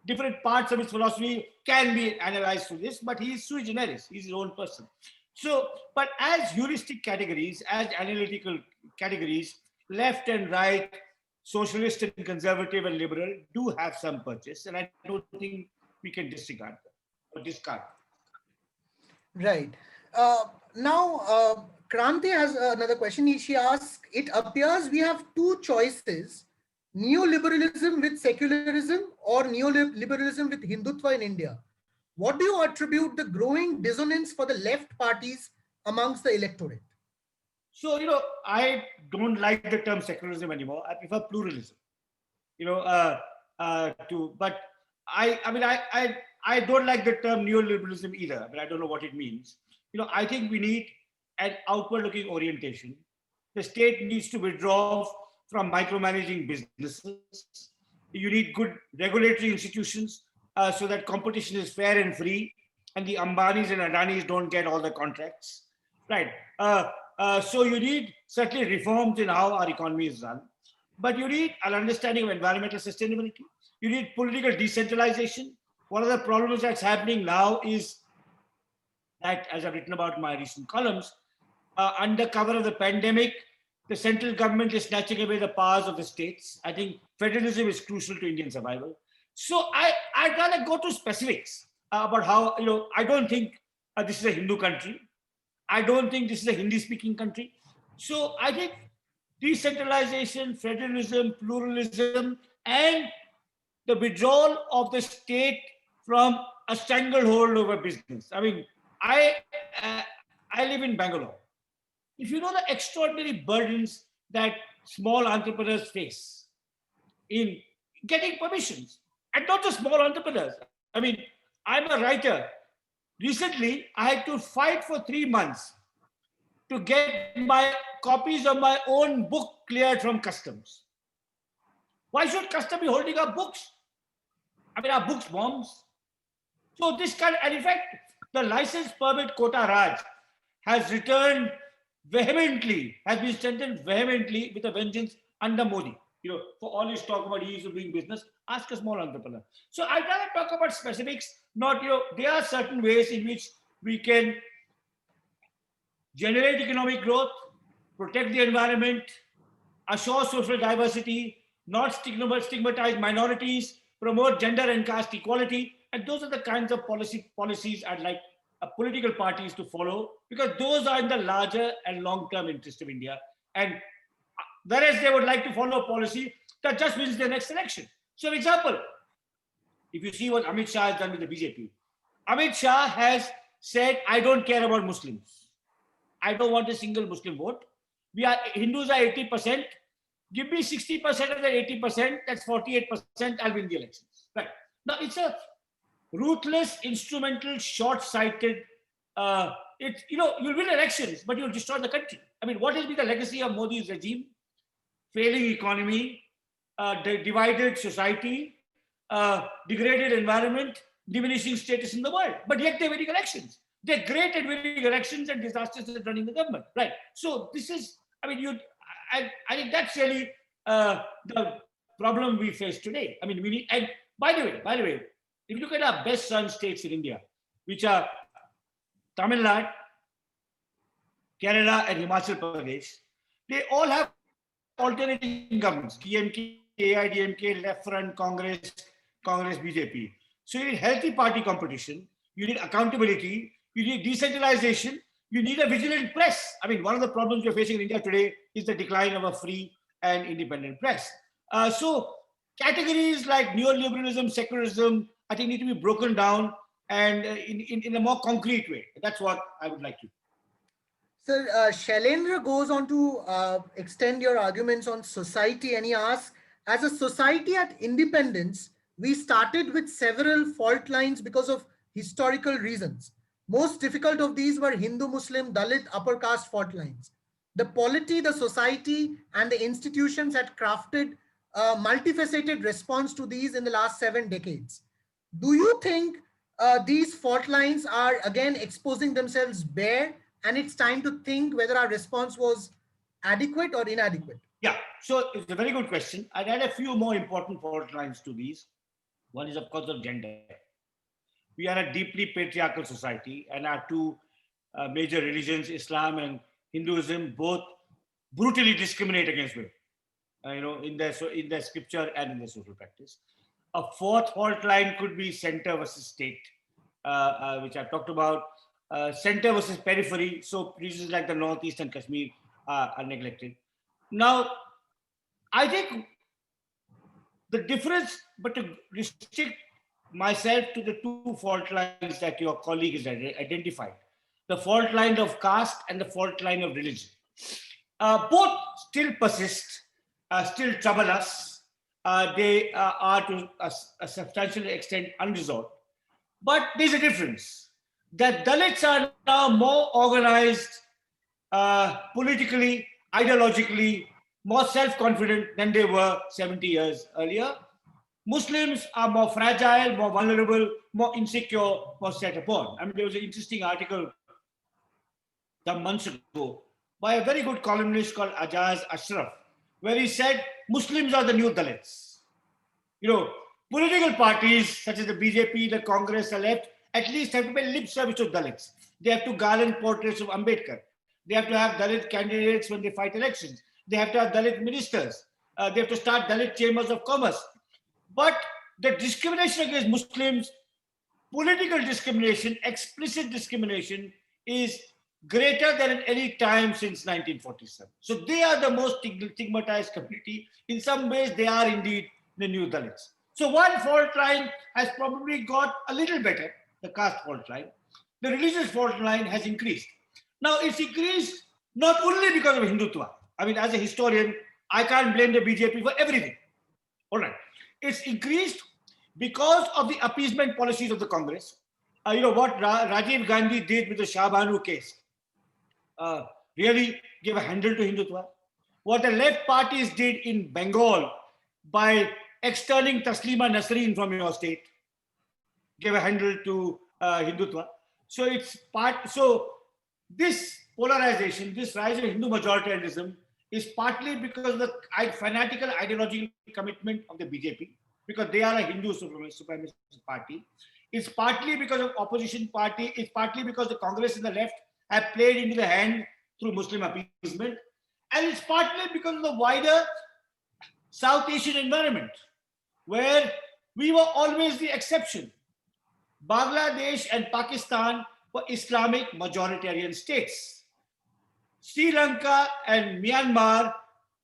Different parts of his philosophy can be analyzed through this, but he is sui generis, he's his own person. So, but as heuristic categories, as analytical categories, left and right, socialist and conservative and liberal do have some purchase, and I don't think we can disregard them or discard them. Right. Now, Kranti has another question. She asks, it appears we have two choices, neoliberalism with secularism or neoliberalism with Hindutva in India. What do you attribute the growing dissonance for the left parties amongst the electorate? So, I don't like the term secularism anymore. I prefer pluralism. But I don't like the term neoliberalism either. But I don't know what it means. I think we need an outward-looking orientation. The state needs to withdraw from micromanaging businesses. You need good regulatory institutions so that competition is fair and free, and the Ambanis and Adanis don't get all the contracts, right? So you need certainly reforms in how our economy is run, but you need an understanding of environmental sustainability. You need political decentralization. One of the problems that's happening now is that, as I've written about in my recent columns, under cover of the pandemic, the central government is snatching away the powers of the states. I think federalism is crucial to Indian survival. So I'd rather go to specifics about how, I don't think this is a Hindu country. I don't think this is a Hindi-speaking country. So I think decentralization, federalism, pluralism, and the withdrawal of the state from a stranglehold over business. I mean, I live in Bangalore. If you know the extraordinary burdens that small entrepreneurs face in getting permissions, and not just small entrepreneurs. I mean, I'm a writer. Recently, I had to fight for 3 months to get my copies of my own book cleared from customs. Why should customs be holding our books? I mean, our books bombs. So this kind of, and in fact, the license permit quota Raj has returned vehemently, has been strengthened vehemently with a vengeance under Modi. For all his talk about ease of doing business, ask a small entrepreneur. So I'd rather talk about specifics, not, there are certain ways in which we can generate economic growth, protect the environment, assure social diversity, not stigmatize minorities, promote gender and caste equality. And those are the kinds of policies I'd like political parties to follow, because those are in the larger and long-term interest of India. And whereas they would like to follow a policy that just wins the next election. So, for example, if you see what Amit Shah has done with the BJP, Amit Shah has said, I don't care about Muslims. I don't want a single Muslim vote. Hindus are 80%. Give me 60% of that 80%, that's 48%, I'll win the elections. Right. Now, it's a ruthless, instrumental, short-sighted, you'll win elections, but you'll destroy the country. I mean, what has been the legacy of Modi's regime? Failing economy, divided society, degraded environment, diminishing status in the world. But yet they're winning elections. They're great at winning elections and disastrous at running the government. Right. So this is, I think that's really the problem we face today. I mean, we need, and by the way, if you look at our best run states in India, which are Tamil Nadu, Kerala, and Himachal Pradesh, they all have alternating governments: DMK, AIDMK, Left Front, Congress, BJP. So you need healthy party competition, you need accountability, you need decentralization, you need a vigilant press. I mean, one of the problems we're facing in India today is the decline of a free and independent press. So categories like neoliberalism, secularism, I think need to be broken down and in a more concrete way. That's what I would like to. Sir, Shailendra goes on to extend your arguments on society, and he asks, as a society at independence, we started with several fault lines because of historical reasons. Most difficult of these were Hindu, Muslim, Dalit, upper caste fault lines. The polity, the society, and the institutions had crafted a multifaceted response to these in the last 7 decades. Do you think these fault lines are again exposing themselves bare, and it's time to think whether our response was adequate or inadequate? Yeah, so it's a very good question. I'd add a few more important fault lines to these. One is, of course, of gender. We are a deeply patriarchal society, and our two major religions, Islam and Hinduism, both brutally discriminate against women. In their scripture and in their social practice. A fourth fault line could be center versus state, which I've talked about. Center versus periphery. So regions like the Northeast and Kashmir are neglected. Now, I think the difference, but to restrict myself to the two fault lines that your colleague has identified, the fault line of caste and the fault line of religion. Both still persist, still trouble us. They are to a substantial extent unresolved. But there's a difference. The Dalits are now more organized politically, ideologically, more self-confident than they were 70 years earlier. Muslims are more fragile, more vulnerable, more insecure, more set upon. I mean, there was an interesting article some months ago by a very good columnist called Ajaz Ashraf, where he said Muslims are the new Dalits. Political parties such as the BJP, the Congress, the left, at least have to pay lip service to Dalits. They have to garland portraits of Ambedkar. They have to have Dalit candidates when they fight elections. They have to have Dalit ministers. They have to start Dalit chambers of commerce. But the discrimination against Muslims, political discrimination, explicit discrimination, is greater than at any time since 1947. So they are the most stigmatized community. In some ways, they are indeed the new Dalits. So one fault line has probably got a little better, the caste fault line. The religious fault line has increased. Now, it's increased not only because of Hindutva. I mean, as a historian, I can't blame the BJP for everything. All right. It's increased because of the appeasement policies of the Congress. What Rajiv Gandhi did with the Shah Banu case really gave a handle to Hindutva. What the left parties did in Bengal by externing Taslima Nasreen from your state gave a handle to Hindutva. So this polarization, this rise of Hindu majoritarianism is partly because of the fanatical ideological commitment of the BJP, because they are a Hindu supremacist party. It's partly because of opposition party. It's partly because the Congress and the left have played into the hand through Muslim appeasement. And it's partly because of the wider South Asian environment, where we were always the exception. Bangladesh and Pakistan were Islamic majoritarian states. Sri Lanka and Myanmar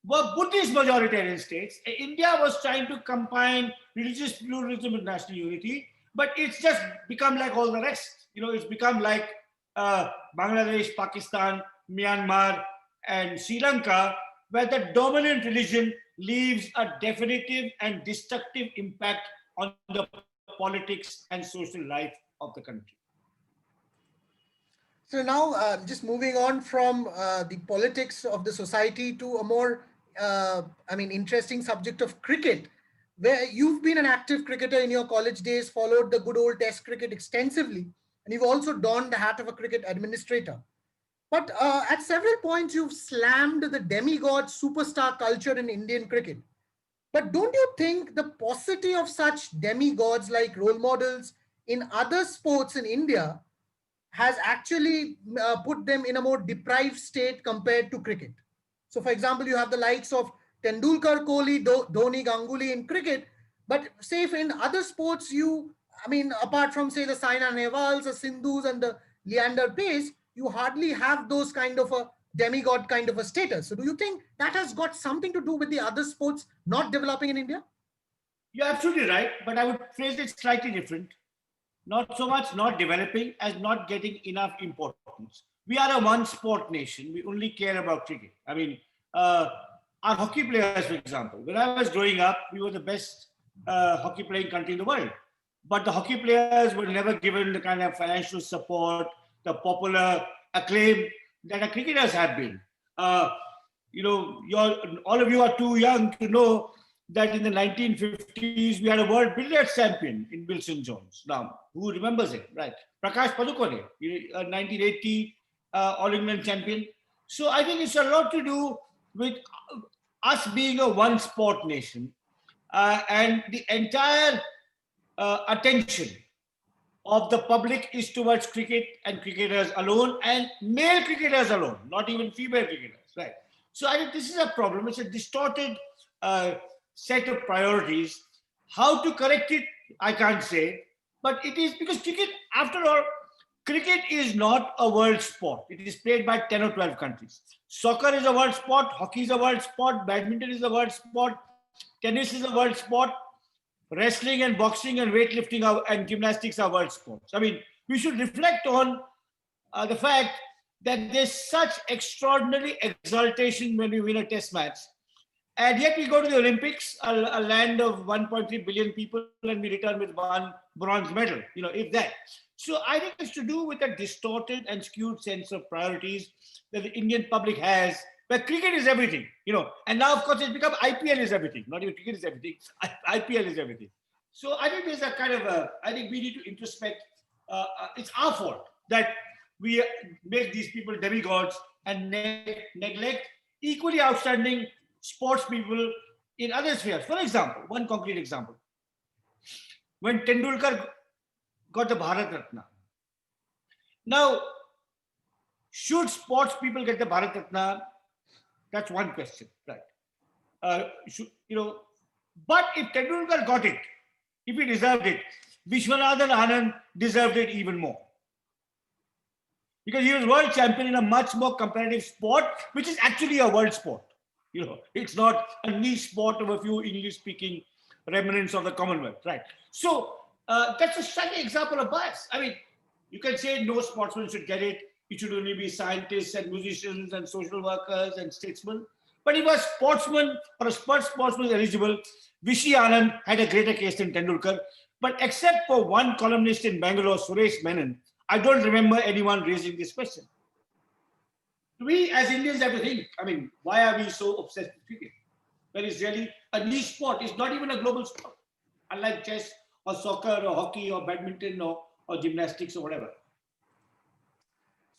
were Buddhist majoritarian states. India was trying to combine religious pluralism with national unity, but it's just become like all the rest. It's become like Bangladesh, Pakistan, Myanmar, and Sri Lanka, where the dominant religion leaves a definitive and destructive impact on the politics and social life of the country. So now, just moving on from the politics of the society to a more, interesting subject of cricket, where you've been an active cricketer in your college days, followed the good old Test cricket extensively, and you've also donned the hat of a cricket administrator. But at several points, you've slammed the demigod superstar culture in Indian cricket. But don't you think the paucity of such demigods like role models in other sports in India has actually put them in a more deprived state compared to cricket. So, for example, you have the likes of Tendulkar, Kohli, Dhoni, Ganguly in cricket, but say if in other sports, I mean, apart from say the Saina Nehwals, the Sindhus, and the Leander Pace, you hardly have those kind of a demigod kind of a status. So, do you think that has got something to do with the other sports not developing in India? You're absolutely right, but I would phrase it slightly different. Not so much not developing as not getting enough importance. We are a one sport nation. We only care about cricket. I mean, our hockey players, for example, when I was growing up, we were the best hockey playing country in the world. But the hockey players were never given the kind of financial support, the popular acclaim that our cricketers have been. Uh, all of you are too young to know that in the 1950s we had a world billiards champion in Wilson Jones. Now, who remembers it, right? Prakash Padukone, 1980 All England champion. So I think it's a lot to do with us being a one sport nation and the entire attention of the public is towards cricket and cricketers alone and male cricketers alone, not even female cricketers, right? So I think this is a problem. It's a distorted set of priorities. How to correct it, I can't say, but it is because cricket, after all, cricket is not a world sport. It is played by 10 or 12 countries. Soccer is a world sport, hockey is a world sport, badminton is a world sport, tennis is a world sport, wrestling and boxing and weightlifting and gymnastics are world sports. I mean, we should reflect on the fact that there's such extraordinary exaltation when we win a test match. And yet we go to the Olympics, a land of 1.3 billion people, and we return with one bronze medal, if that. So I think it's to do with a distorted and skewed sense of priorities that the Indian public has, where cricket is everything, and now of course it's become IPL is everything, not even cricket is everything, IPL is everything. So I think there's a kind of I think we need to introspect, it's our fault that we make these people demigods and neglect equally outstanding sports people in other spheres. For example, one concrete example, when Tendulkar got the Bharat Ratna. Now, should sports people get the Bharat Ratna? That's one question, right? But if Tendulkar got it, if he deserved it, Vishwanathan Anand deserved it even more. Because he was world champion in a much more competitive sport, which is actually a world sport. It's not a niche sport of a few English-speaking remnants of the Commonwealth, right? So that's a shining example of bias. I mean, you can say no sportsman should get it. It should only be scientists and musicians and social workers and statesmen. But if a sportsman or a sportsman is eligible, Vishy Anand had a greater case than Tendulkar. But except for one columnist in Bangalore, Suresh Menon, I don't remember anyone raising this question. We as Indians have to think, I mean, why are we so obsessed with cricket? When it's really a niche sport. It's not even a global sport. Unlike chess or soccer or hockey or badminton or gymnastics or whatever.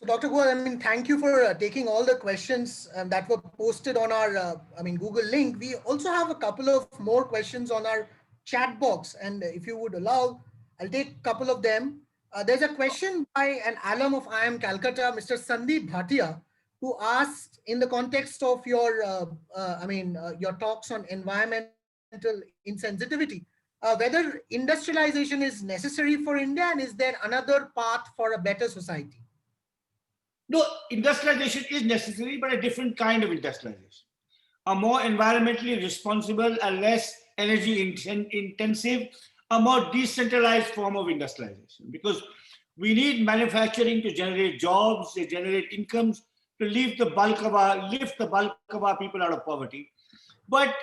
So Dr. Goel, I mean, thank you for taking all the questions that were posted on our, Google link. We also have a couple of more questions on our chat box. And if you would allow, I'll take a couple of them. There's a question by an alum of IIM Calcutta, Mr. Sandeep Bhatia, who asked in the context of your, your talks on environmental insensitivity, whether industrialization is necessary for India and is there another path for a better society? No, industrialization is necessary, but a different kind of industrialization. A more environmentally responsible, a less energy intensive, a more decentralized form of industrialization. Because we need manufacturing to generate jobs, to generate incomes, to lift the bulk of our people out of poverty. But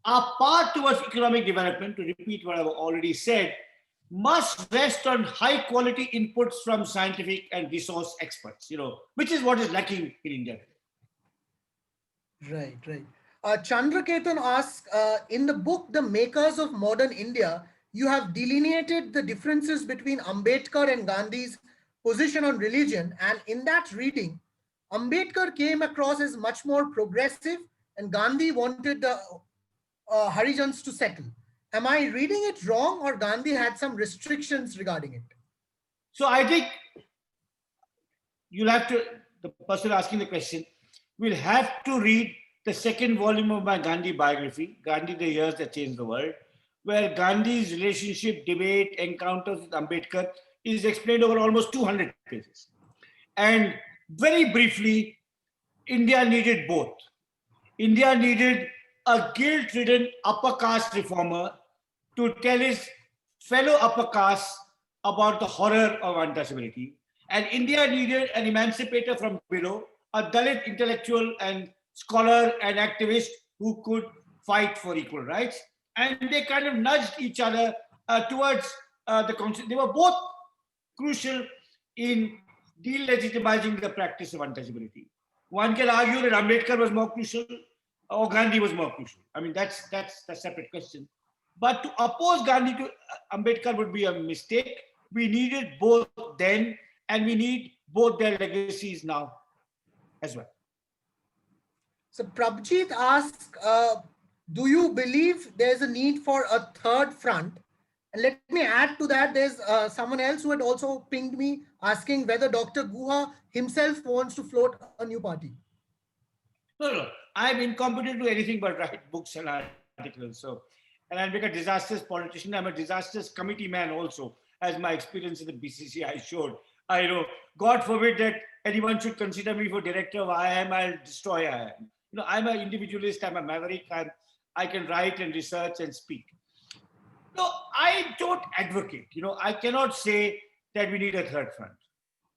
our path towards economic development, to repeat what I've already said, must rest on high quality inputs from scientific and resource experts, which is what is lacking in India. Right. Chandra Ketan asks, in the book, The Makers of Modern India, you have delineated the differences between Ambedkar and Gandhi's position on religion. And in that reading, Ambedkar came across as much more progressive and Gandhi wanted the Harijans to settle. Am I reading it wrong, or Gandhi had some restrictions regarding it? So I think you'll have to, the person asking the question, will have to read the second volume of my Gandhi biography, Gandhi, the Years That Changed the World, where Gandhi's relationship, debate, encounters with Ambedkar is explained over almost 200 pages. And very briefly, India needed both. India needed a guilt ridden upper caste reformer to tell his fellow upper castes about the horror of untouchability. And India needed an emancipator from below, a Dalit intellectual and scholar and activist who could fight for equal rights. And they kind of nudged each other towards the concept. They were both crucial in delegitimizing the practice of untouchability. One can argue that Ambedkar was more crucial or Gandhi was more crucial. I mean, that's a separate question. But to oppose Gandhi to Ambedkar would be a mistake. We needed both then, and we need both their legacies now as well. So Prabjit asks, do you believe there's a need for a third front? And let me add to that, there's someone else who had also pinged me asking whether Dr. Guha himself wants to float a new party. No. I'm incompetent to anything but write books and articles. So, and I'm like a disastrous politician. I'm a disastrous committee man also, as my experience in the BCCI showed. I know, God forbid that anyone should consider me for director of IIM, I'll destroy IIM. I'm an individualist, I'm a maverick, I can write and research and speak. No, I don't advocate, I cannot say that we need a third front.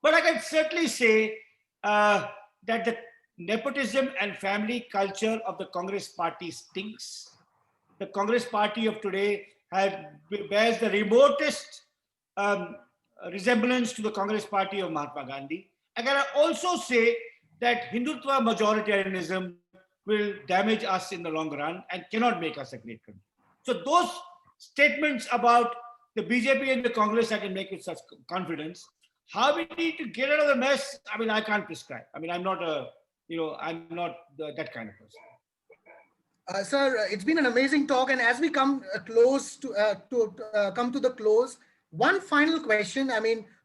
But I can certainly say that the nepotism and family culture of the Congress party stinks. The Congress party of today bears the remotest resemblance to the Congress party of Mahatma Gandhi. And can I also say that Hindutva majoritarianism will damage us in the long run and cannot make us a great country. So those statements about the BJP and the Congress I can make with such confidence. How we need to get out of the mess, I can't prescribe. I'm not that kind of person. Sir, it's been an amazing talk, and as we come close to come to the close, one final question.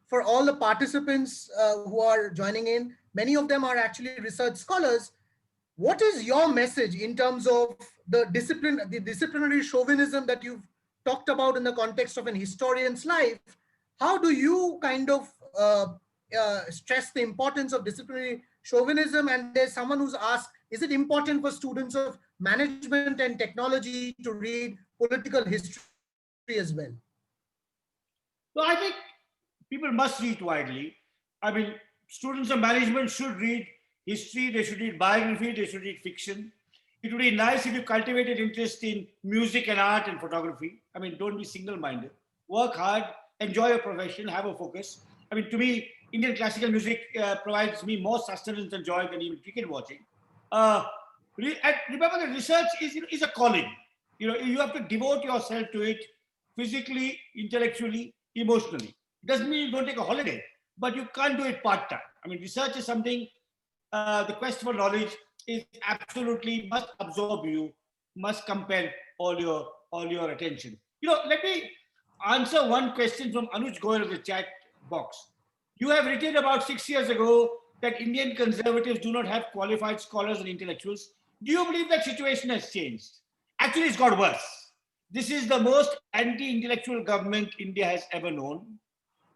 For all the participants who are joining in, many of them are actually research scholars. What is your message in terms of the disciplinary chauvinism that you've talked about in the context of an historian's life? How do you kind of stress the importance of disciplinary chauvinism? And there's someone who's asked, is it important for students of management and technology to read political history as well? So I think people must read widely. Students of management should read history, they should read biography, they should read fiction. It would be nice if you cultivated interest in music and art and photography. Don't be single-minded. Work hard, enjoy your profession, have a focus. To me, Indian classical music provides me more sustenance and joy than even cricket watching. Remember that research is a calling. You have to devote yourself to it physically, intellectually, emotionally. It doesn't mean you don't take a holiday, but you can't do it part-time. Research is something, the quest for knowledge is absolutely must absorb you, must compel all your attention. Let me answer one question from Anuj Goyal of the chat box. You have written about 6 years ago that Indian conservatives do not have qualified scholars and intellectuals. Do you believe that situation has changed? Actually, it's got worse. This is the most anti-intellectual government India has ever known.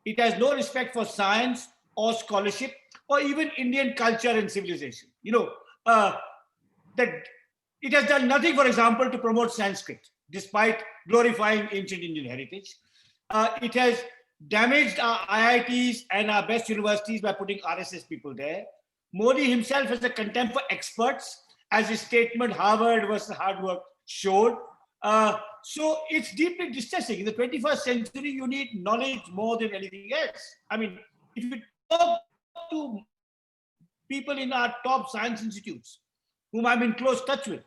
It has no respect for science or scholarship or even Indian culture and civilization. That it has done nothing, for example, to promote Sanskrit, despite glorifying ancient Indian heritage. It has damaged our IITs and our best universities by putting RSS people there. Modi himself has a contempt for experts, as his statement, Harvard versus hard work, showed. So it's deeply distressing. In the 21st century, you need knowledge more than anything else. If you talk to people in our top science institutes, whom I'm in close touch with,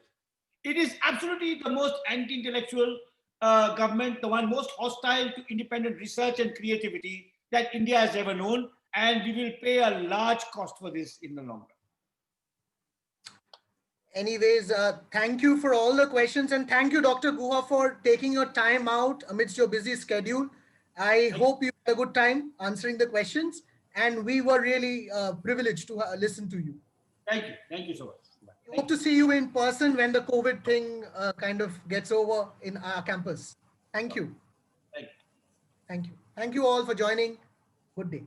it is absolutely the most anti-intellectual government, the one most hostile to independent research and creativity that India has ever known. And we will pay a large cost for this in the long run. Anyways, thank you for all the questions, and thank you, Dr. Guha, for taking your time out amidst your busy schedule. I hope you had a good time answering the questions, and we were really privileged to listen to you. Thank you. Thank you so much. We hope to see you in person when the COVID thing kind of gets over in our campus. Thank you. Thank you. Thank you. Thank you all for joining. Good day.